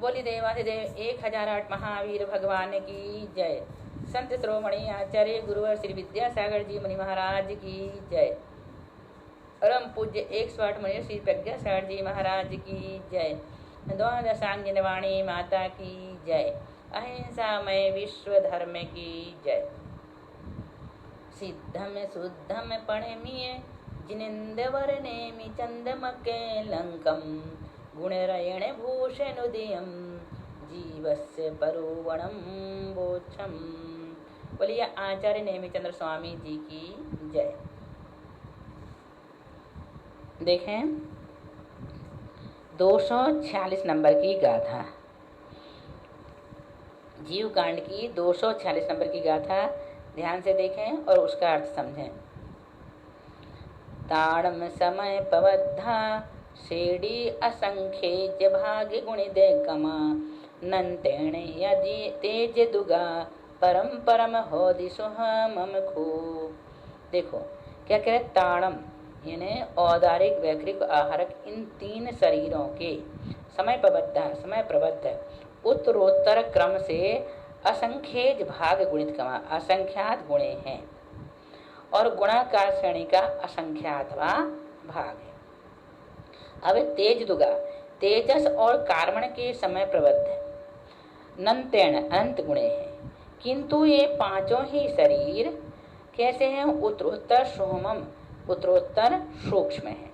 बोली देवाधिदेव 1008 महावीर भगवान की जय। संत श्रोमणी आचार्य गुरुवर श्री विद्यासागर जी मुनि महाराज की जय। परम पूज्य 108 मुनि श्री प्रज्ञासागर जी महाराज की जय। द्वादशांगिन वाणी माता की जय। अहिंसामय विश्व धर्म की जय। सिद्धम शुद्धम पणमिये जिनेन्द्र नेमि चंदमके लंकम गुणरयण भूषणुदयम जीवस्य परुवणम बोक्षम। बोलिए आचार्य नेमिचंद्र स्वामी जी की जय। देखें 246 नंबर की गाथा, जीव कांड की 246 नंबर की गाथा ध्यान से देखें और उसका अर्थ समझें। ताड़म समय पवद्धा शेडी असंख्य भाग्य गुणिदे कमा नंतेण यदि तेज दुगा परम परम हो दिशुहम खो। देखो क्या कह रहे, ताड़म यानी औदारिक वैकृक आहारक इन तीन शरीरों के समय प्रबद्ध उत्तरोत्तर क्रम से असंख्य भाग गुणित कमा असंख्यात गुणे हैं और गुणाकार श्रेणी का असंख्यातवा भाग है। अब तेज दुगा तेजस और कार्मण के समय प्रबद्ध नंतेण अनंत गुणे हैं, किंतु ये पांचों ही शरीर कैसे हैं, उत्तरोत्तर सोमम उत्तरोत्तर सूक्ष्म है।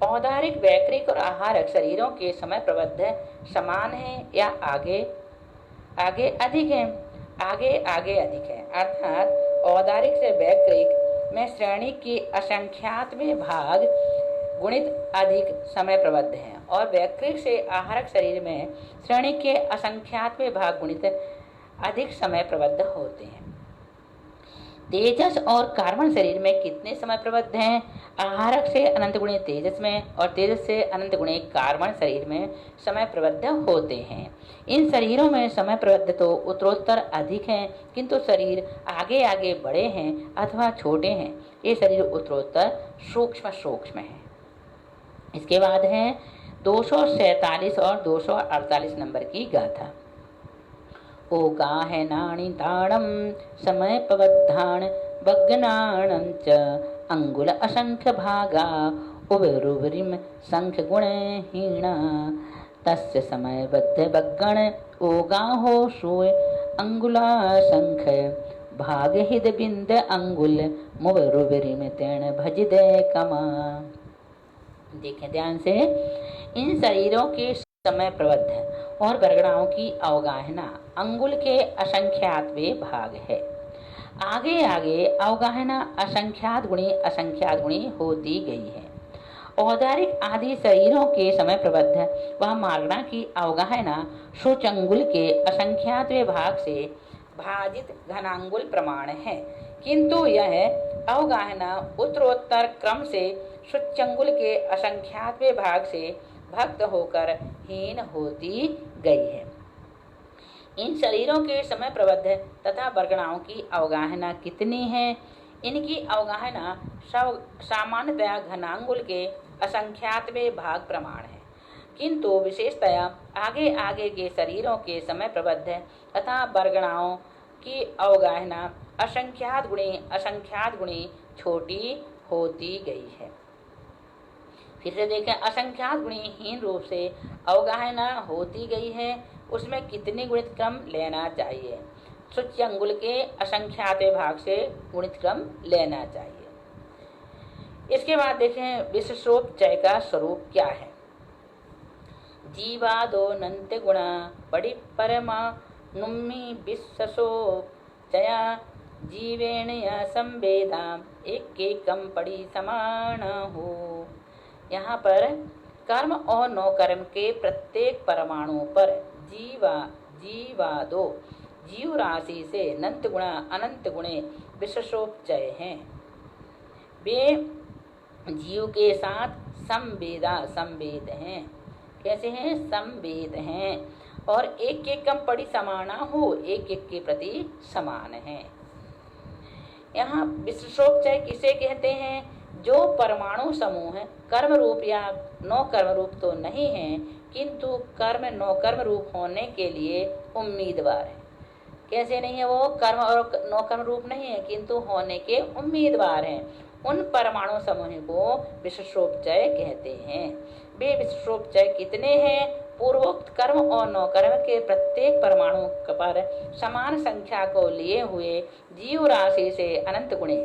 औदारिक वैकृक और आहारक शरीरों के समय प्रबद्ध समान है या आगे आगे अधिक है, आगे आगे अधिक है। अर्थात औदारिक से वैकृक में श्रेणी के असंख्यात में भाग गुणित अधिक समय प्रबद्ध हैं और वैकृक से आहारक शरीर में श्रेणी के असंख्यात में भाग गुणित अधिक समय प्रबद्ध होते हैं। तेजस और कार्बन शरीर में कितने समय प्रबद्ध हैं, आहारक से अनंत गुणे तेजस में और तेजस से अनंत गुणे कार्बन शरीर में समय प्रबद्ध होते हैं। इन शरीरों में समय प्रबद्ध तो उत्तरोत्तर अधिक हैं, किंतु शरीर आगे आगे बड़े हैं अथवा छोटे हैं। ये शरीर उत्तरोत्तर सूक्ष्म है। इसके बाद है 247 और 248 नंबर की गाथा। ओ गाहे नाणी ताड़म समय पवद्धान बग्नाणं च अंगुल असंख्य भागा उबरुबरिम संख्य गुणहीना तस्य समय बद्ध बग्गण ओ गाहो सोय अंगुला संख्य भाग हिद बिंद अंगुल मुबरुबरिम तेण भजिदे कमा। देखें ध्यान से, इन शरीरों के समय प्रबद्ध और बरगड़ाओं की अवगाहना अंगुल के असंख्यातवे भाग है। आगे आगे अवगाहना असंख्यात गुणी होती गई है। औदारिक आदि शरीरों के समय प्रबद्ध वह मार्गणा की अवगाहना सूचंगुल के असंख्यातवे भाग से भाजित घनांगुल प्रमाण है, किंतु यह अवगाहना उत्तरोत्तर क्रम से सूचंगुल के असंख्यातवे भाग से भक्त होकर हीन होती गई है। इन शरीरों के समय प्रबद्ध तथा बरगणाओं की अवगाहना कितनी है, इनकी अवगाहना सामान्यतया घनांगुल के असंख्यातवे भाग प्रमाण है, किंतु विशेषतया आगे आगे के शरीरों के समय प्रबद्ध तथा बरगणाओं की अवगाहना असंख्यात गुणी छोटी होती गई है। फिर से देखें, असंख्यात गुणीहीन रूप से अवगाहना होती गई है, उसमें कितने गुणित क्रम लेना चाहिए, सूच्य अंगुल के असंख्यात भाग से गुणित क्रम लेना चाहिए। इसके बाद देखें विशेषोपचय का स्वरूप क्या है। जीवादो नंत गुणा बड़ी परमा नुम्मी विशेषोपचया जीवेण या संवेदा एक एकम पड़ी समान हो। यहाँ पर कर्म और नौ कर्म के प्रत्येक परमाणु पर जीवादो जीव राशि से अनंत गुणे विशेषोपचय हैं। वे जीव के साथ संवेद हैं। कैसे हैं, संवेद हैं और एक एक कम पड़ी समाना हो, एक एक के प्रति समान है। यहाँ विशेषोपचय किसे कहते हैं, जो परमाणु समूह कर्म रूप या नौ कर्म रूप तो नहीं है, किंतु कर्म नौकर्म रूप होने के लिए उम्मीदवार है। कैसे नहीं है? वो कर्म और नौकर्म रूप नहीं है किंतु होने के उम्मीदवार हैं। उन परमाणु समूह को विशेषोपचय कहते हैं। वे विशेषोपचय कितने हैं? पूर्वोक्त कर्म और नौकर्म के प्रत्येक परमाणु पर समान संख्या को लिए हुए जीव राशि से अनंत गुणे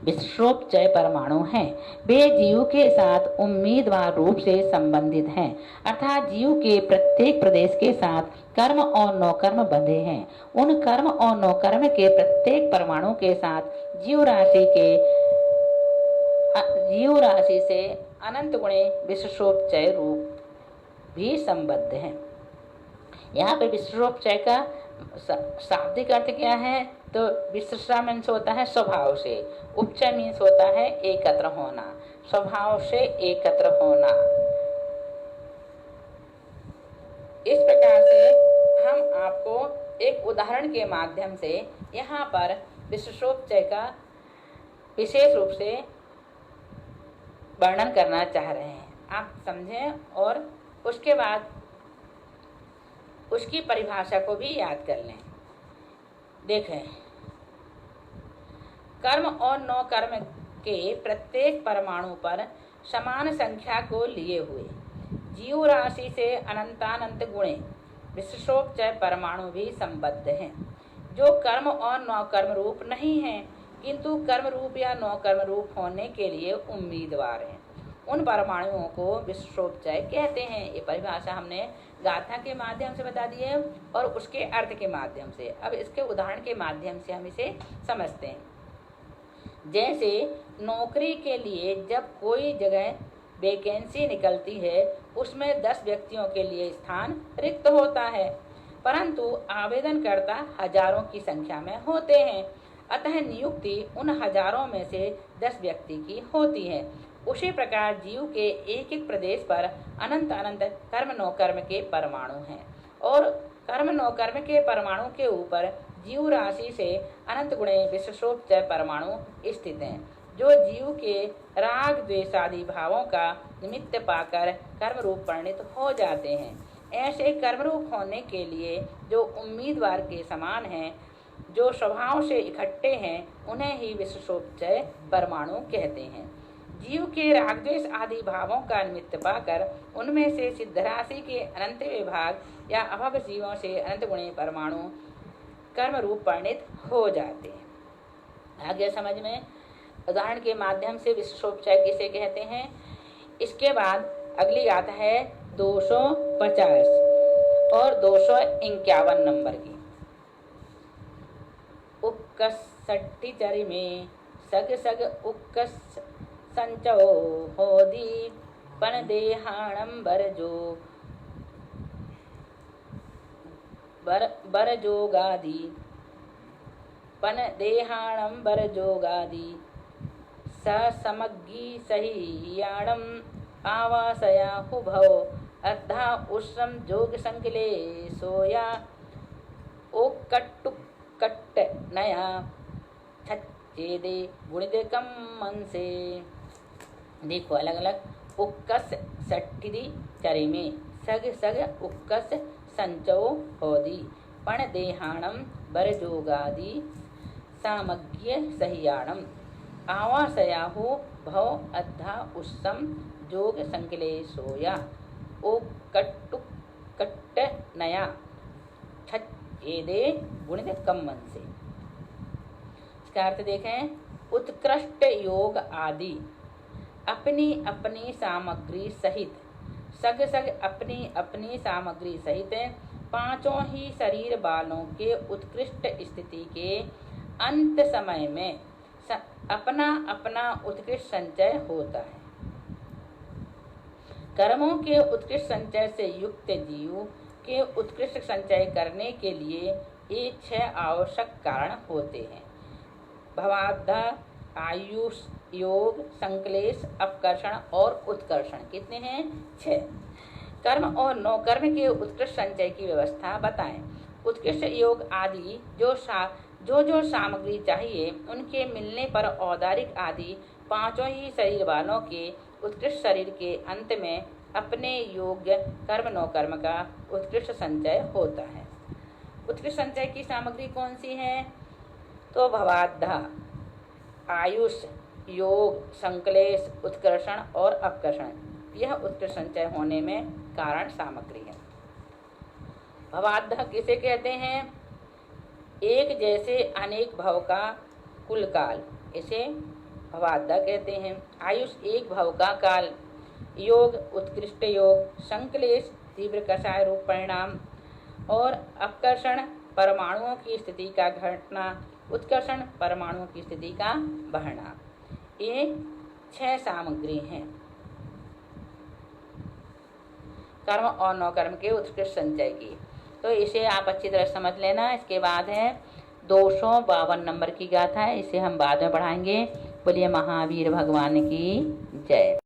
विशेषोपचय परमाणु हैं। वे जीव के साथ उम्मीदवार रूप से संबंधित हैं, अर्थात जीव के प्रत्येक प्रदेश के साथ कर्म और नौकर्म बंधे हैं। उन कर्म और नौकर्म के प्रत्येक परमाणु के साथ जीव राशि से अनंत गुणे विशेषोपचय रूप भी संबद्ध हैं। यहाँ पे विशेषोपचय का शाब्दिक अर्थ क्या है? तो विशेषा मीन्स होता है स्वभाव से, उपचय मीन्स होता है एकत्र होना, स्वभाव से एकत्र होना। इस प्रकार से हम आपको एक उदाहरण के माध्यम से यहाँ पर विशेषोपचय का विशेष रूप से वर्णन करना चाह रहे हैं। आप समझें और उसके बाद उसकी परिभाषा को भी याद कर लें। देखें, कर्म और नौकर्म के प्रत्येक परमाणु पर समान संख्या को लिए हुए जीव राशि से अनंतानंत गुणे विशेषोपचय परमाणु भी संबद्ध हैं, जो कर्म और नौकर्म रूप नहीं हैं किंतु कर्म रूप या नौकर्म रूप होने के लिए उम्मीदवार हैं। उन परमाणुओं को विशेषोपचय कहते हैं। ये परिभाषा हमने गाथा के माध्यम से बता दी है और उसके अर्थ के माध्यम से। अब इसके उदाहरण के माध्यम से हम इसे समझते हैं। जैसे नौकरी के लिए जब कोई जगह वैकेंसी निकलती है, उसमें 10 व्यक्तियों के लिए स्थान रिक्त होता है, परंतु आवेदनकर्ता हजारों की संख्या में होते हैं। अतः नियुक्ति उन हजारों में से 10 व्यक्ति की होती है। उसी प्रकार जीव के एक एक प्रदेश पर अनंत अनंत कर्म नौकर्म के परमाणु हैं और कर्म नौकर्म के परमाणु के ऊपर जीव राशि से अनंत गुणे विशेषोपचय परमाणु स्थित हैं, जो जीव के राग द्वेषादि भावों का निमित्त पाकर कर्म रूप परिणित हो जाते हैं। ऐसे कर्म रूप होने के लिए जो उम्मीदवार के समान हैं, जो स्वभाव से इकट्ठे हैं, उन्हें ही विशेषोपचय परमाणु कहते हैं। जीव के रागद्वेष आदि भावों का निमित्त पाकर उनमें से सिद्ध राशि के अनंत विभाग या अभव जीवों से अनंत गुणे परमाणु कर्म रूप परिणित हो जाते हैं। आगे समझ में उदाहरण के माध्यम से विशेषोपचय किसे कहते हैं। इसके बाद अगली आता है 250 और 251 नंबर की। उक्कस सट्टी चरी में सग सग उक्कस संचो होदी पण देहाणम बर जोगादि पन देहाणम बर जोगादि स समग्गी सहियाणम आवासया हुभव अर्धा उष्म जोग संकले सोया ओ कट्टु कट्ट नया छेदे गुणिदे कम मन से। देखो अलग अलग उक्कस सट्ठी चरी में सग सग उक्कस संचो होदी पण देहाणम बरजोगादि सामग्य सहियाणम आवासयाहु भव अद्धा उस्सम जोग संकले सोया ओ कट्टु कट्ट नया छेदे गुणित कम मन से। इसका अर्थ देखें, उत्कृष्ट योग आदि अपनी अपनी सामग्री सहित सग सग अपनी अपनी सामग्री सहित पांचों ही शरीर बालों के उत्कृष्ट स्थिति के अंत समय में अपना अपना उत्कृष्ट संचय होता है। कर्मों के उत्कृष्ट संचय से युक्त जीव के उत्कृष्ट संचय करने के लिए ये 6 आवश्यक कारण होते हैं। भवाब्धा, आयुष, योग, संक्लेश, अपकर्षण और उत्कर्षण। कितने हैं? 6। कर्म और नौकर्म के उत्कृष्ट संचय की व्यवस्था बताएं। उत्कृष्ट योग आदि जो सामग्री चाहिए उनके मिलने पर औदारिक आदि पांचों ही शरीर वालों के उत्कृष्ट शरीर के अंत में अपने योग्य कर्म नौकर्म का उत्कृष्ट संचय होता है। उत्कृष्ट संचय की सामग्री कौन सी है? तो भवाद्धा, आयुष, योग, संकलेश, उत्कर्षण और अपकर्षण, यह उत्कृष्ट संचय होने में कारण सामग्री है। भवाद्धा किसे कहते हैं? एक जैसे अनेक भव का कुल काल, इसे भवाद्धा कहते हैं। आयुष एक भव का काल, योग उत्कृष्ट योग, संकलेश तीव्र कषाय रूप परिणाम और अपकर्षण परमाणुओं की स्थिति का घटना, उत्कर्षण परमाणुओं की स्थिति का बढ़ना, ये 6 सामग्री हैं कर्म और नौकर्म के उत्कृष्ट संचय की। तो इसे आप अच्छी तरह समझ लेना। इसके बाद है 252 नंबर की गाथा है, इसे हम बाद में पढ़ाएंगे। बोलिए महावीर भगवान की जय।